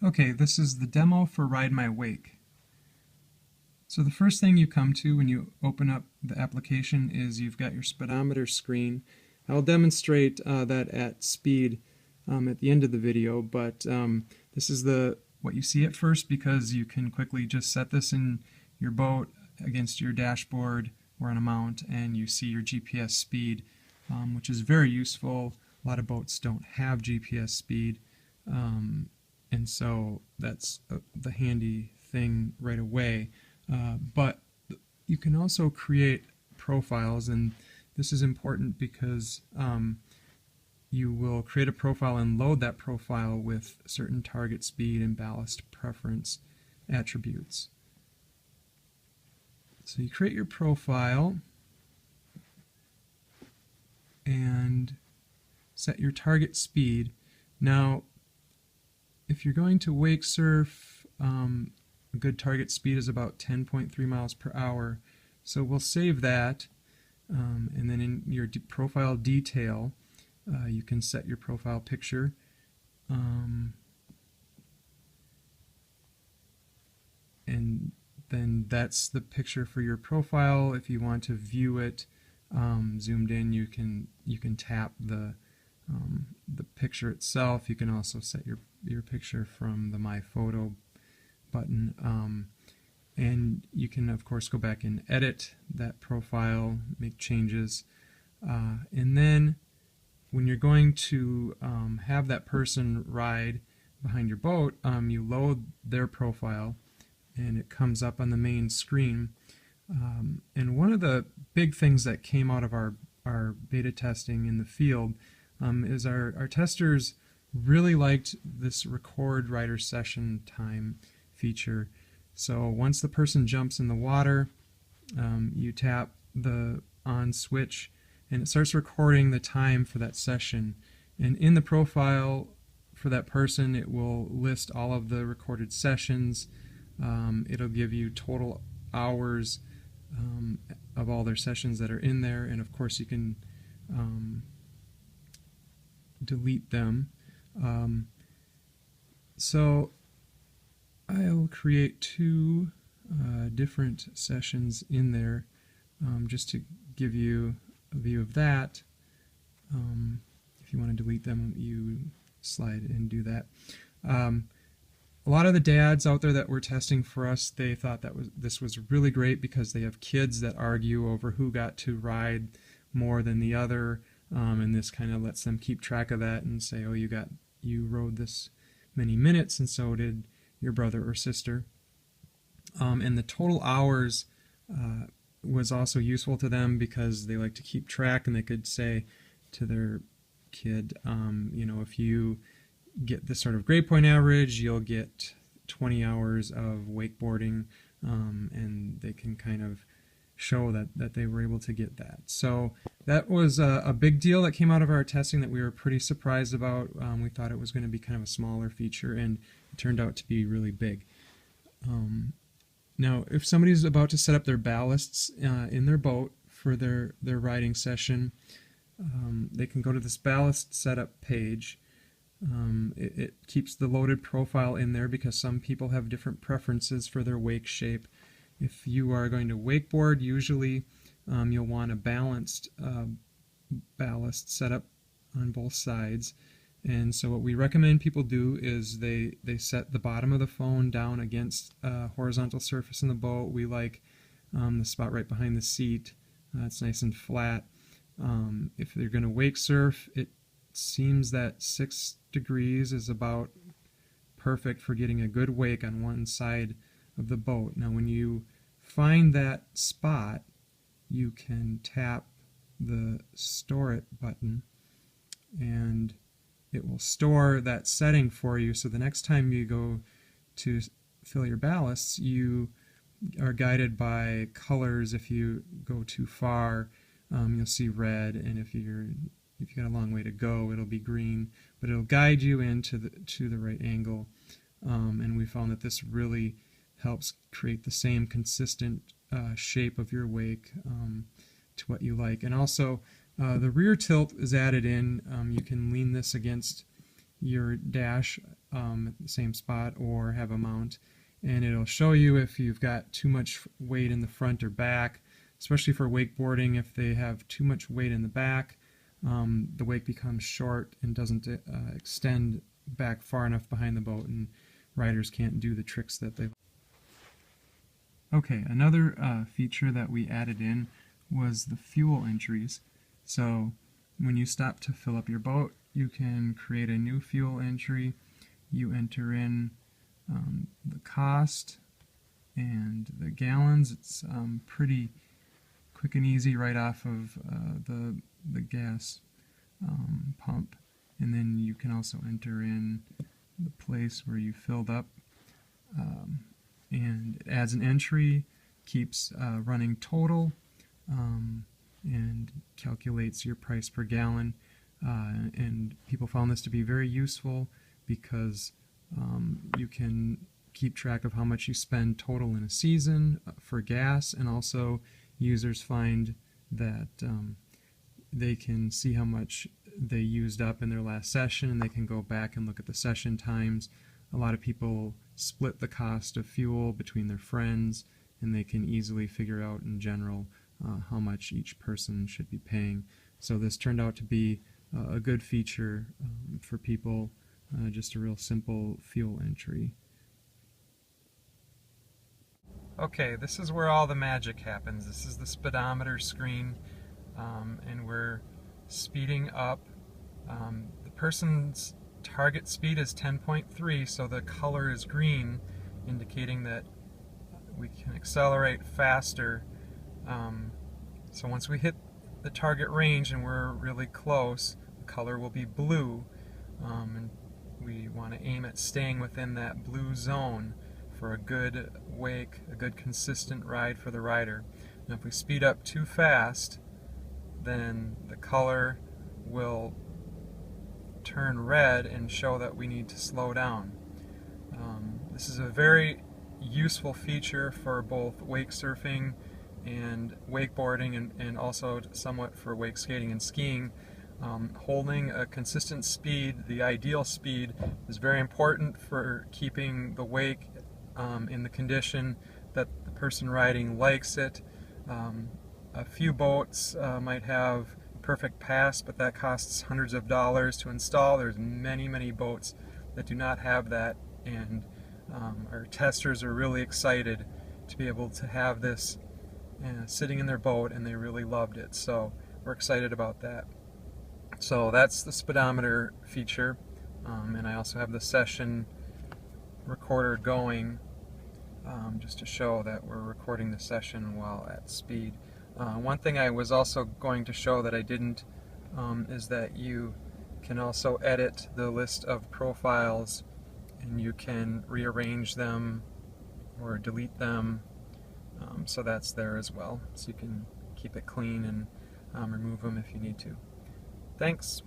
Okay, this is the demo for RideMyWake. So the first thing you come to when you open up the application is you've got your speedometer screen. I'll demonstrate that at speed at the end of the video, but this is what you see at first because you can quickly just set this in your boat against your dashboard or on a mount and you see your GPS speed, which is very useful. A lot of boats don't have GPS speed. And so that's the handy thing right away. But you can also create profiles, and this is important because you will create a profile and load that profile with certain target speed and ballast preference attributes. So you create your profile and set your target speed. Now, if you're going to wake surf, a good target speed is about 10.3 miles per hour. So we'll save that, and then in your profile detail, you can set your profile picture. And then that's the picture for your profile. If you want to view it zoomed in, you can tap the picture itself. You can also set your picture from the My Photo button, and you can of course go back and edit that profile, make changes, and then when you're going to have that person ride behind your boat, you load their profile and it comes up on the main screen. And one of the big things that came out of our beta testing in the field is our testers really liked this record rider session time feature. So once the person jumps in the water, you tap the on switch and it starts recording the time for that session. And in the profile for that person, it will list all of the recorded sessions. It'll give you total hours of all their sessions that are in there, and of course you can delete them. So I'll create two different sessions in there just to give you a view of that. If you want to delete them, you slide and do that. A lot of the dads out there that were testing for us, they thought this was really great because they have kids that argue over who got to ride more than the other, and this kind of lets them keep track of that and say, oh, you rode this many minutes and so did your brother or sister. And the total hours was also useful to them because they like to keep track, and they could say to their kid, if you get this sort of grade point average, you'll get 20 hours of wakeboarding, and they can kind of show that they were able to get that. So that was a big deal that came out of our testing that we were pretty surprised about. We thought it was going to be kind of a smaller feature, and it turned out to be really big. Now, if somebody's about to set up their ballasts in their boat for their riding session, they can go to this ballast setup page. It keeps the loaded profile in there because some people have different preferences for their wake shape. If you are going to wakeboard, usually you'll want a balanced ballast setup on both sides. And so what we recommend people do is they set the bottom of the phone down against a horizontal surface in the boat. We like the spot right behind the seat. It's nice and flat. If they're going to wake surf, it seems that 6 degrees is about perfect for getting a good wake on one side of the boat. Now when you find that spot, you can tap the Store It button and it will store that setting for you, so the next time you go to fill your ballasts, you are guided by colors. If you go too far, you'll see red, and if you've got a long way to go, it'll be green, but it'll guide you into the right angle. And we found that this really helps create the same consistent shape of your wake to what you like. And also the rear tilt is added in. You can lean this against your dash at the same spot or have a mount, and it'll show you if you've got too much weight in the front or back, especially for wakeboarding. If they have too much weight in the back, the wake becomes short and doesn't extend back far enough behind the boat, and riders can't do the tricks that they. Okay, another feature that we added in was the fuel entries. So when you stop to fill up your boat, you can create a new fuel entry. You enter in the cost and the gallons. It's pretty quick and easy right off of the gas pump. And then you can also enter in the place where you filled up. And it adds an entry, keeps running total, and calculates your price per gallon. And people found this to be very useful because you can keep track of how much you spend total in a season for gas, and also users find that they can see how much they used up in their last session, and they can go back and look at the session times. A lot of people split the cost of fuel between their friends, and they can easily figure out in general how much each person should be paying. So this turned out to be a good feature for people, just a real simple fuel entry. Okay, this is where all the magic happens. This is the speedometer screen, and we're speeding up. The person's target speed is 10.3, so the color is green, indicating that we can accelerate faster. So once we hit the target range and we're really close, the color will be blue, and we want to aim at staying within that blue zone for a good wake, a good consistent ride for the rider. And if we speed up too fast, then the color will turn red and show that we need to slow down. This is a very useful feature for both wake surfing and wakeboarding, and also somewhat for wake skating and skiing. Holding a consistent speed, the ideal speed, is very important for keeping the wake in the condition that the person riding likes it. A few boats might have perfect pass, but that costs hundreds of dollars to install. There's many boats that do not have that, and our testers are really excited to be able to have this sitting in their boat, and they really loved it. So we're excited about that. So that's the speedometer feature, and I also have the session recorder going just to show that we're recording the session while at speed. One thing I was also going to show that I didn't is that you can also edit the list of profiles, and you can rearrange them or delete them, so that's there as well. So you can keep it clean and remove them if you need to. Thanks.